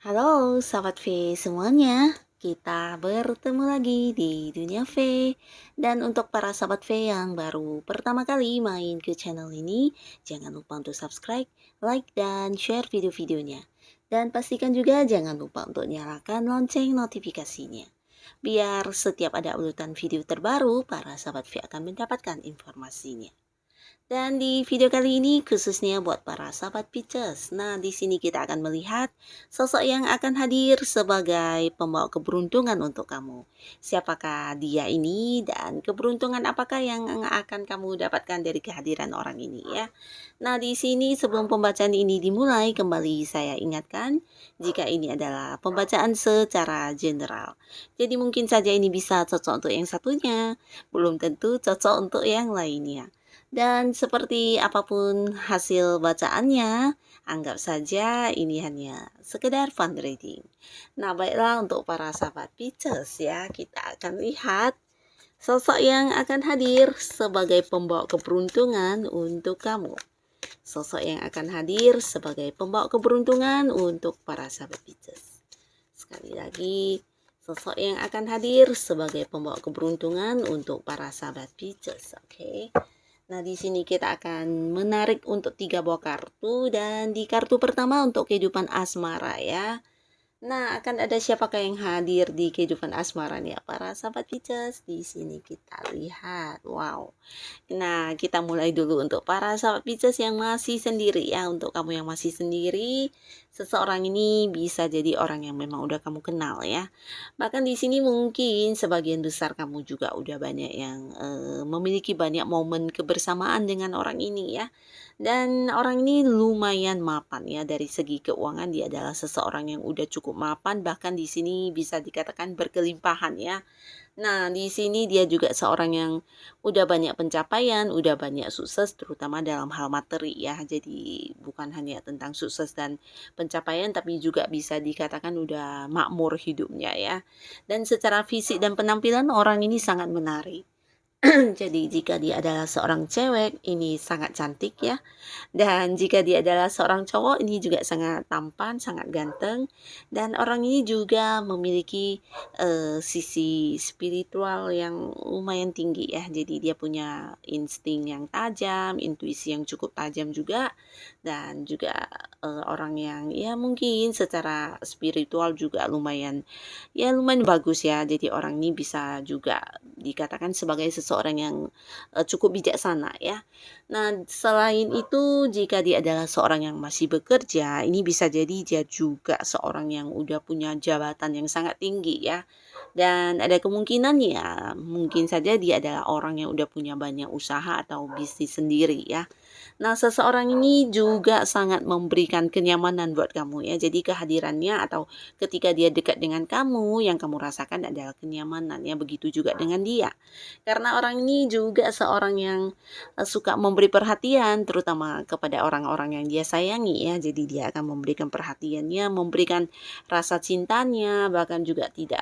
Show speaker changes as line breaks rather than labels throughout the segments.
Halo sahabat V semuanya, kita bertemu lagi di Dunia V. Dan untuk para sahabat V yang baru pertama kali main ke channel ini, jangan lupa untuk subscribe, like, dan share video-videonya. Dan pastikan juga jangan lupa untuk nyalakan lonceng notifikasinya. Biar setiap ada urutan video terbaru, para sahabat V akan mendapatkan informasinya. Dan di video kali ini khususnya buat para sahabat Pisces. Nah, di sini kita akan melihat sosok yang akan hadir sebagai pembawa keberuntungan untuk kamu. Siapakah dia ini dan keberuntungan apakah yang akan kamu dapatkan dari kehadiran orang ini ya. Nah, di sini sebelum pembacaan ini dimulai, kembali saya ingatkan jika ini adalah pembacaan secara general. Jadi mungkin saja ini bisa cocok untuk yang satunya, belum tentu cocok untuk yang lainnya. Dan seperti apapun hasil bacaannya, anggap saja ini hanya sekedar fun reading. Nah, baiklah untuk para sahabat Pisces ya, kita akan lihat sosok yang akan hadir sebagai pembawa keberuntungan untuk kamu. Sosok yang akan hadir sebagai pembawa keberuntungan untuk para sahabat Pisces. Sekali lagi, sosok yang akan hadir sebagai pembawa keberuntungan untuk para sahabat Pisces, oke? Nah, di sini kita akan menarik untuk 3 buah kartu dan di kartu pertama untuk kehidupan asmara ya. Nah, akan ada siapakah yang hadir di kehidupan asmara nih ya, para sahabat Pisces? Di sini kita lihat. Wow. Nah, kita mulai dulu untuk para sahabat Pisces yang masih sendiri ya. Untuk kamu yang masih sendiri, seseorang ini bisa jadi orang yang memang udah kamu kenal ya. Bahkan di sini mungkin sebagian besar kamu juga udah banyak yang memiliki banyak momen kebersamaan dengan orang ini ya. Dan orang ini lumayan mapan ya, dari segi keuangan dia adalah seseorang yang udah cukup mapan, bahkan di sini bisa dikatakan berkelimpahan ya. Nah, di sini dia juga seorang yang udah banyak pencapaian, udah banyak sukses terutama dalam hal materi ya. Jadi bukan hanya tentang sukses dan pencapaian tapi juga bisa dikatakan udah makmur hidupnya ya. Dan secara fisik dan penampilan orang ini sangat menarik. Jadi jika dia adalah seorang cewek ini sangat cantik ya. Dan jika dia adalah seorang cowok, ini juga sangat tampan, sangat ganteng. Dan orang ini juga memiliki sisi spiritual yang lumayan tinggi ya. Jadi dia punya insting yang tajam, intuisi yang cukup tajam juga. Dan juga orang yang ya mungkin secara spiritual juga lumayan bagus ya. Jadi orang ini bisa juga dikatakan sebagai seseorang yang cukup bijaksana ya. Nah, selain itu jika dia adalah seorang yang masih bekerja, ini bisa jadi dia juga seorang yang udah punya jabatan yang sangat tinggi ya. Dan ada kemungkinan ya, mungkin saja dia adalah orang yang udah punya banyak usaha atau bisnis sendiri ya. Nah, seseorang ini juga sangat memberikan kenyamanan buat kamu ya. Jadi kehadirannya atau ketika dia dekat dengan kamu, yang kamu rasakan adalah kenyamanan ya. Begitu juga dengan dia. Karena orang ini juga seorang yang suka memberi perhatian terutama kepada orang-orang yang dia sayangi ya. Jadi dia akan memberikan perhatiannya, memberikan rasa cintanya, bahkan juga tidak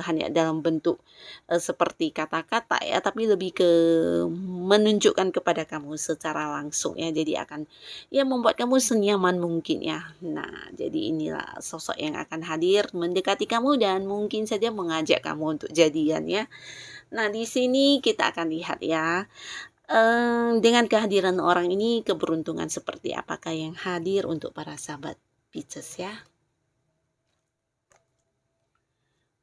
hanya dalam bentuk seperti kata-kata ya, tapi lebih ke menunjukkan kepada kamu secara langsung ya. Jadi akan ya membuat kamu senyaman mungkin ya. Nah, jadi inilah sosok yang akan hadir mendekati kamu dan mungkin saja mengajak kamu untuk jadian ya. Nah, di sini kita akan lihat ya, dengan kehadiran orang ini keberuntungan seperti apakah yang hadir untuk para sahabat Pisces ya.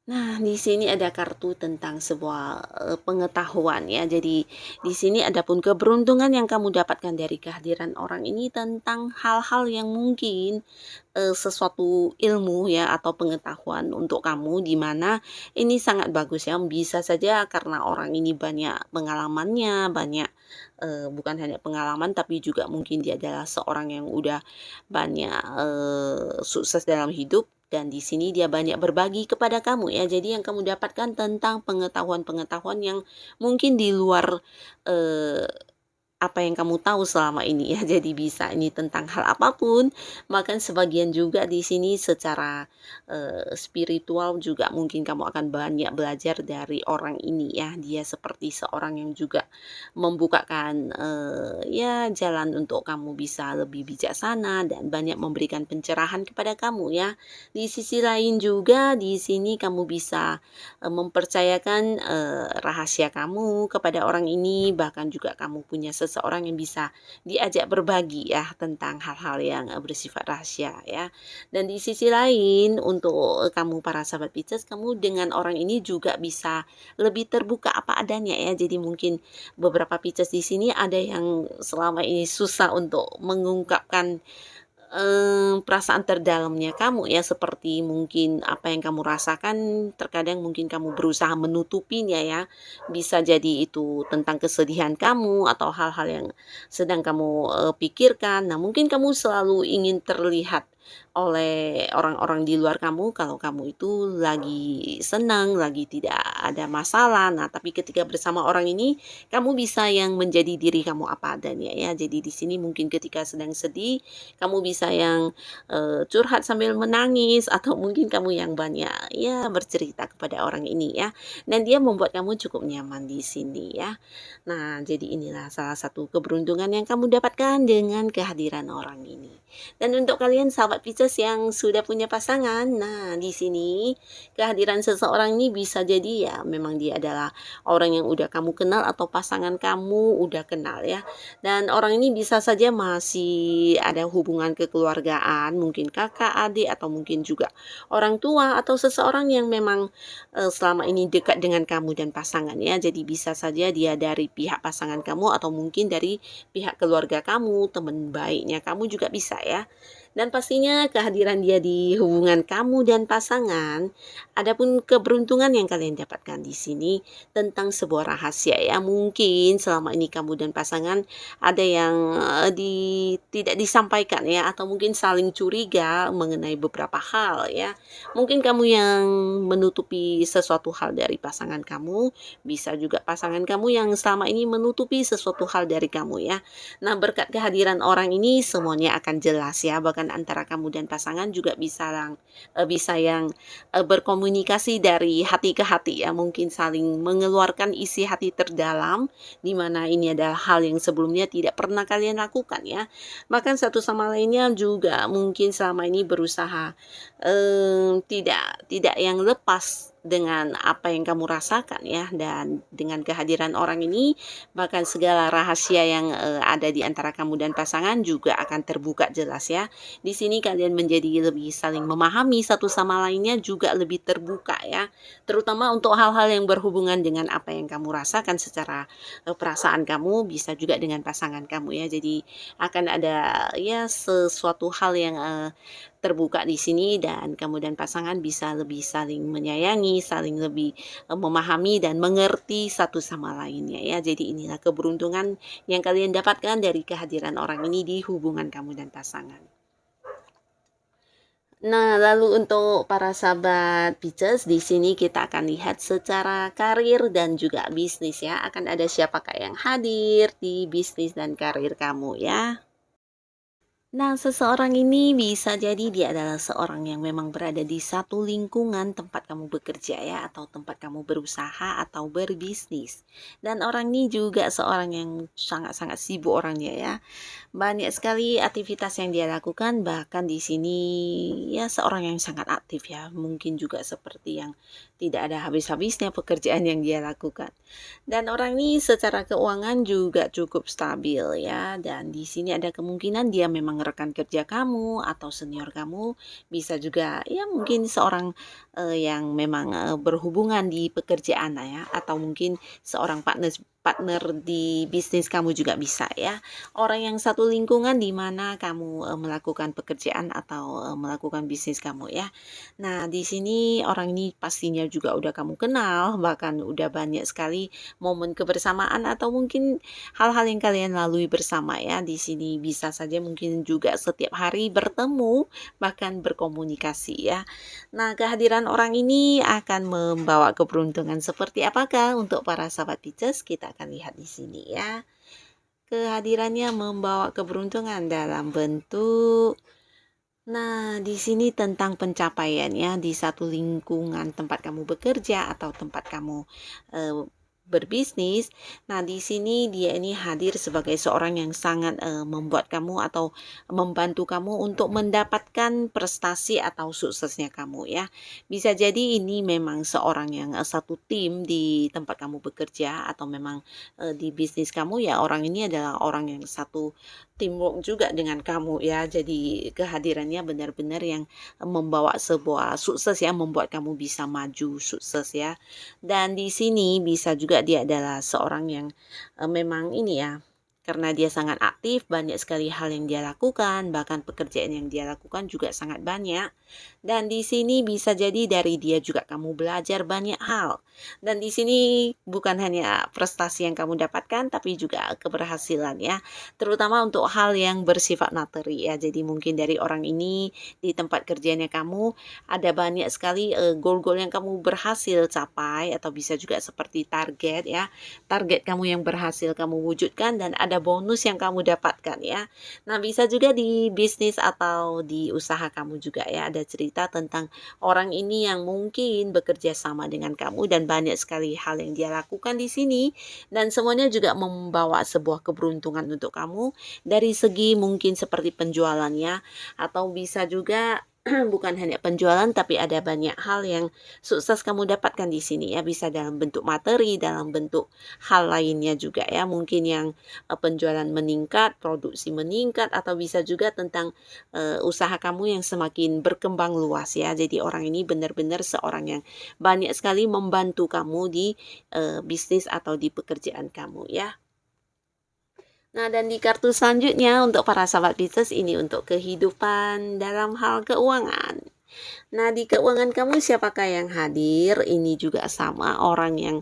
Nah, di sini ada kartu tentang sebuah pengetahuan ya. Jadi di sini adapun keberuntungan yang kamu dapatkan dari kehadiran orang ini tentang hal-hal yang mungkin sesuatu ilmu ya atau pengetahuan untuk kamu di mana ini sangat bagus ya. Bisa saja karena orang ini banyak pengalamannya, banyak bukan hanya pengalaman tapi juga mungkin dia adalah seorang yang udah banyak sukses dalam hidup dan di sini dia banyak berbagi kepada kamu ya. Jadi yang kamu dapatkan tentang pengetahuan-pengetahuan yang mungkin di luar apa yang kamu tahu selama ini ya. Jadi bisa ini tentang hal apapun, bahkan sebagian juga di sini secara, spiritual juga mungkin kamu akan banyak belajar dari orang ini ya. Dia seperti seorang yang juga membukakan, ya jalan untuk kamu bisa lebih bijaksana dan banyak memberikan pencerahan kepada kamu ya. Di sisi lain juga di sini kamu bisa, mempercayakan, rahasia kamu kepada orang ini, bahkan juga kamu punya seseorang yang bisa diajak berbagi ya tentang hal-hal yang, bersifat rahasia ya. Dan di sisi lain untuk, kamu para sahabat Pisces, kamu dengan orang ini juga bisa lebih terbuka apa adanya ya. Jadi mungkin beberapa Pisces di sini ada yang selama ini susah untuk mengungkapkan perasaan terdalamnya kamu ya, seperti mungkin apa yang kamu rasakan terkadang mungkin kamu berusaha menutupinya ya. Bisa jadi itu tentang kesedihan kamu atau hal-hal yang sedang kamu, pikirkan. Nah, mungkin kamu selalu ingin terlihat oleh orang-orang di luar kamu kalau kamu itu lagi senang, lagi tidak ada masalah. Nah, tapi ketika bersama orang ini, kamu bisa yang menjadi diri kamu apa adanya ya. Jadi di sini mungkin ketika sedang sedih, kamu bisa yang, curhat sambil menangis atau mungkin kamu yang banyak ya bercerita kepada orang ini ya, dan dia membuat kamu cukup nyaman di sini ya. Nah, jadi inilah salah satu keberuntungan yang kamu dapatkan dengan kehadiran orang ini. Dan untuk kalian sahabat Pisces yang sudah punya pasangan, nah di sini kehadiran seseorang ini bisa jadi ya memang dia adalah orang yang udah kamu kenal atau pasangan kamu udah kenal ya. Dan orang ini bisa saja masih ada hubungan kekeluargaan, mungkin kakak, adik, atau mungkin juga orang tua atau seseorang yang memang, selama ini dekat dengan kamu dan pasangan ya. Jadi bisa saja dia dari pihak pasangan kamu atau mungkin dari pihak keluarga kamu, teman baiknya kamu juga bisa ya. Dan pastinya kehadiran dia di hubungan kamu dan pasangan, adapun keberuntungan yang kalian dapatkan di sini tentang sebuah rahasia ya. Mungkin selama ini kamu dan pasangan ada yang, tidak disampaikan ya atau mungkin saling curiga mengenai beberapa hal ya. Mungkin kamu yang menutupi sesuatu hal dari pasangan kamu, bisa juga pasangan kamu yang selama ini menutupi sesuatu hal dari kamu ya. Nah, berkat kehadiran orang ini semuanya akan jelas ya, bahkan antara kamu dan pasangan juga bisa yang, berkomunikasi dari hati ke hati ya, mungkin saling mengeluarkan isi hati terdalam, di mana ini adalah hal yang sebelumnya tidak pernah kalian lakukan ya. Bahkan satu sama lainnya juga mungkin selama ini berusaha, tidak yang lepas dengan apa yang kamu rasakan ya, dan dengan kehadiran orang ini bahkan segala rahasia yang, ada di antara kamu dan pasangan juga akan terbuka jelas ya. Di sini kalian menjadi lebih saling memahami satu sama lainnya juga lebih terbuka ya, terutama untuk hal-hal yang berhubungan dengan apa yang kamu rasakan secara, perasaan kamu, bisa juga dengan pasangan kamu ya. Jadi akan ada ya sesuatu hal yang, terbuka di sini dan kamu dan pasangan bisa lebih saling menyayangi, saling lebih, memahami dan mengerti satu sama lainnya ya. Jadi inilah keberuntungan yang kalian dapatkan dari kehadiran orang ini di hubungan kamu dan pasangan. Nah, lalu untuk para sahabat Pisces, di sini kita akan lihat secara karir dan juga bisnis ya. Akan ada siapakah yang hadir di bisnis dan karir kamu ya. Nah, seseorang ini bisa jadi dia adalah seorang yang memang berada di satu lingkungan tempat kamu bekerja ya, atau tempat kamu berusaha atau berbisnis. Dan orang ini juga seorang yang sangat-sangat sibuk orangnya ya. Banyak sekali aktivitas yang dia lakukan, bahkan di sini ya seorang yang sangat aktif ya. Mungkin juga seperti yang tidak ada habis-habisnya pekerjaan yang dia lakukan. Dan orang ini secara keuangan juga cukup stabil ya, dan di sini ada kemungkinan dia memang rekan kerja kamu atau senior kamu, bisa juga ya mungkin seorang, yang memang, berhubungan di pekerjaan lah ya, atau mungkin seorang partner partner di bisnis kamu juga bisa ya. Orang yang satu lingkungan di mana kamu, melakukan pekerjaan atau, melakukan bisnis kamu ya. Nah, di sini orang ini pastinya juga udah kamu kenal, bahkan udah banyak sekali momen kebersamaan atau mungkin hal-hal yang kalian lalui bersama ya. Di sini bisa saja mungkin juga setiap hari bertemu, bahkan berkomunikasi ya. Nah, kehadiran orang ini akan membawa keberuntungan seperti apakah untuk para sahabat Pisces? Kita akan lihat di sini ya. kehadirannya membawa keberuntungan dalam bentuk. Nah, di sini tentang pencapaiannya di satu lingkungan tempat kamu bekerja atau tempat kamu eh, berbisnis. Nah, di sini dia ini hadir sebagai seorang yang sangat membuat kamu atau membantu kamu untuk mendapatkan prestasi atau suksesnya kamu ya. Bisa jadi ini memang seorang yang satu tim di tempat kamu bekerja atau memang di bisnis kamu ya, orang ini adalah orang yang satu teamwork juga dengan kamu ya. Jadi kehadirannya benar-benar yang membawa sebuah sukses ya, membuat kamu bisa maju sukses ya. Dan di sini bisa juga dia adalah seorang yang memang ini ya, karena dia sangat aktif, banyak sekali hal yang dia lakukan, bahkan pekerjaan yang dia lakukan juga sangat banyak. Dan di sini bisa jadi dari dia juga kamu belajar banyak hal. Dan di sini bukan hanya prestasi yang kamu dapatkan, tapi juga keberhasilan ya, terutama untuk hal yang bersifat materi ya. Jadi mungkin dari orang ini di tempat kerjanya kamu ada banyak sekali goal-goal yang kamu berhasil capai, atau bisa juga seperti target ya. Target kamu yang berhasil kamu wujudkan dan ada bonus yang kamu dapatkan ya. Nah, bisa juga di bisnis atau di usaha kamu juga ya, ada cerita tentang orang ini yang mungkin bekerja sama dengan kamu dan banyak sekali hal yang dia lakukan di sini, dan semuanya juga membawa sebuah keberuntungan untuk kamu dari segi mungkin seperti penjualannya, atau bisa juga bukan hanya penjualan tapi ada banyak hal yang sukses kamu dapatkan di sini ya, bisa dalam bentuk materi, dalam bentuk hal lainnya juga ya, mungkin yang penjualan meningkat, produksi meningkat, atau bisa juga tentang usaha kamu yang semakin berkembang luas ya. Jadi orang ini benar-benar seorang yang banyak sekali membantu kamu di bisnis atau di pekerjaan kamu ya. Nah, dan di kartu selanjutnya untuk para sahabat Pisces ini untuk kehidupan dalam hal keuangan. Nah, di keuangan kamu siapakah yang hadir? Ini juga sama orang yang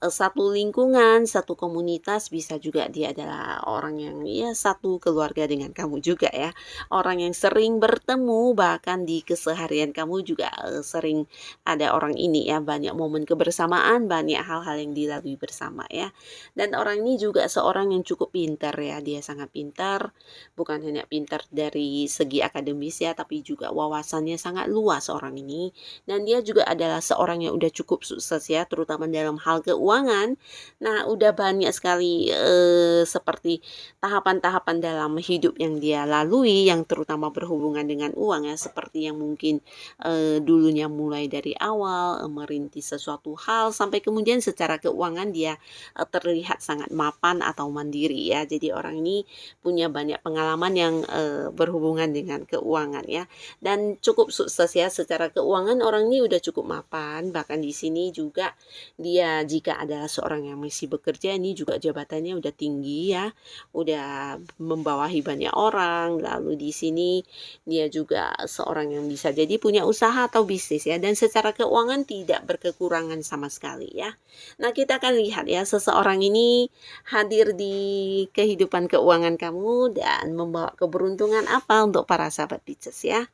satu lingkungan, satu komunitas, bisa juga dia adalah orang yang ya satu keluarga dengan kamu juga ya. Orang yang sering bertemu, bahkan di keseharian kamu juga sering ada orang ini ya, banyak momen kebersamaan, banyak hal-hal yang dilalui bersama ya. Dan orang ini juga seorang yang cukup pintar ya, dia sangat pintar, bukan hanya pintar dari segi akademis ya, tapi juga wawasannya sangat luas orang ini. Dan dia juga adalah seorang yang udah cukup sukses ya, terutama dalam hal keuangan. Nah, udah banyak sekali seperti tahapan-tahapan dalam hidup yang dia lalui, yang terutama berhubungan dengan uang ya, seperti yang mungkin dulunya mulai dari awal merintis sesuatu hal, sampai kemudian secara keuangan dia terlihat sangat mapan atau mandiri ya. Jadi orang ini punya banyak pengalaman yang berhubungan dengan keuangan ya, dan cukup sukses ya secara keuangan. Orang ini udah cukup mapan, bahkan di sini juga dia jika adalah seorang yang masih bekerja, ini juga jabatannya udah tinggi ya, udah membawahi banyak orang. Lalu di sini dia juga seorang yang bisa jadi punya usaha atau bisnis ya, dan secara keuangan tidak berkekurangan sama sekali ya. Nah, kita akan lihat ya, seseorang ini hadir di kehidupan keuangan kamu dan membawa keberuntungan apa untuk para sahabat Pisces ya.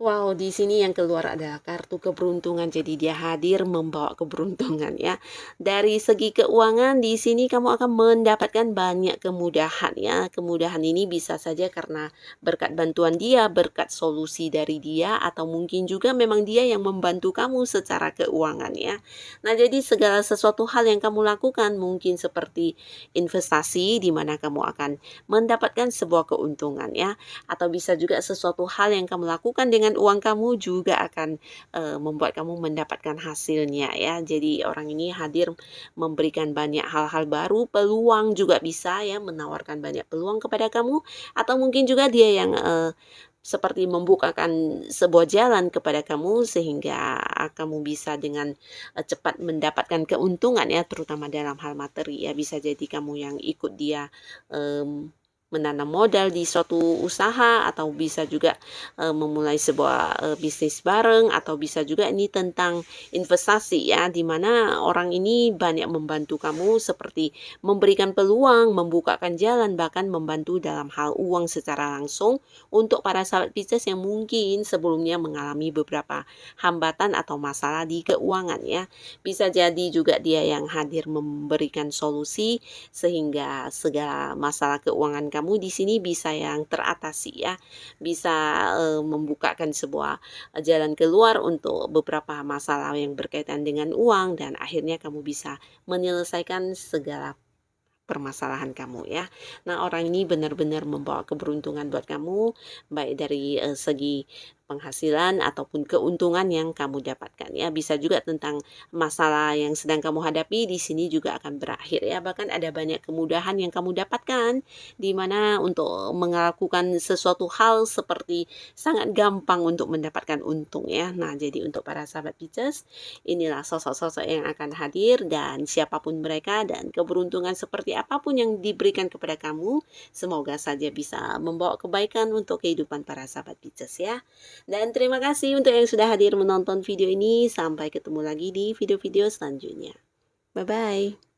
Wow, di sini yang keluar adalah kartu keberuntungan. Jadi dia hadir membawa keberuntungan ya. Dari segi keuangan di sini kamu akan mendapatkan banyak kemudahan ya. Kemudahan ini bisa saja karena berkat bantuan dia, berkat solusi dari dia, atau mungkin juga memang dia yang membantu kamu secara keuangan ya. Nah, jadi segala sesuatu hal yang kamu lakukan mungkin seperti investasi di mana kamu akan mendapatkan sebuah keuntungan ya, atau bisa juga sesuatu hal yang kamu lakukan dengan uang kamu juga akan membuat kamu mendapatkan hasilnya ya. Jadi orang ini hadir memberikan banyak hal-hal baru, peluang juga bisa ya, menawarkan banyak peluang kepada kamu, atau mungkin juga dia yang seperti membukakan sebuah jalan kepada kamu sehingga kamu bisa dengan cepat mendapatkan keuntungan ya, terutama dalam hal materi ya. Bisa jadi kamu yang ikut dia menanam modal di suatu usaha, atau bisa juga memulai sebuah bisnis bareng, atau bisa juga ini tentang investasi ya, di mana orang ini banyak membantu kamu seperti memberikan peluang, membukakan jalan, bahkan membantu dalam hal uang secara langsung untuk para sahabat Pisces yang mungkin sebelumnya mengalami beberapa hambatan atau masalah di keuangan ya. Bisa jadi juga dia yang hadir memberikan solusi sehingga segala masalah keuangan kamu di sini bisa yang teratasi ya. Bisa membukakan sebuah jalan keluar untuk beberapa masalah yang berkaitan dengan uang, dan akhirnya kamu bisa menyelesaikan segala permasalahan kamu ya. Nah, orang ini benar-benar membawa keberuntungan buat kamu, baik dari segi penghasilan ataupun keuntungan yang kamu dapatkan ya. Bisa juga tentang masalah yang sedang kamu hadapi di sini juga akan berakhir ya. Bahkan ada banyak kemudahan yang kamu dapatkan, di mana untuk melakukan sesuatu hal seperti sangat gampang untuk mendapatkan untung ya. Nah, jadi untuk para sahabat Pisces, inilah sosok-sosok yang akan hadir, dan siapapun mereka dan keberuntungan seperti apapun yang diberikan kepada kamu, semoga saja bisa membawa kebaikan untuk kehidupan para sahabat Pisces ya. Dan terima kasih untuk yang sudah hadir menonton video ini. Sampai ketemu lagi di video-video selanjutnya. Bye-bye.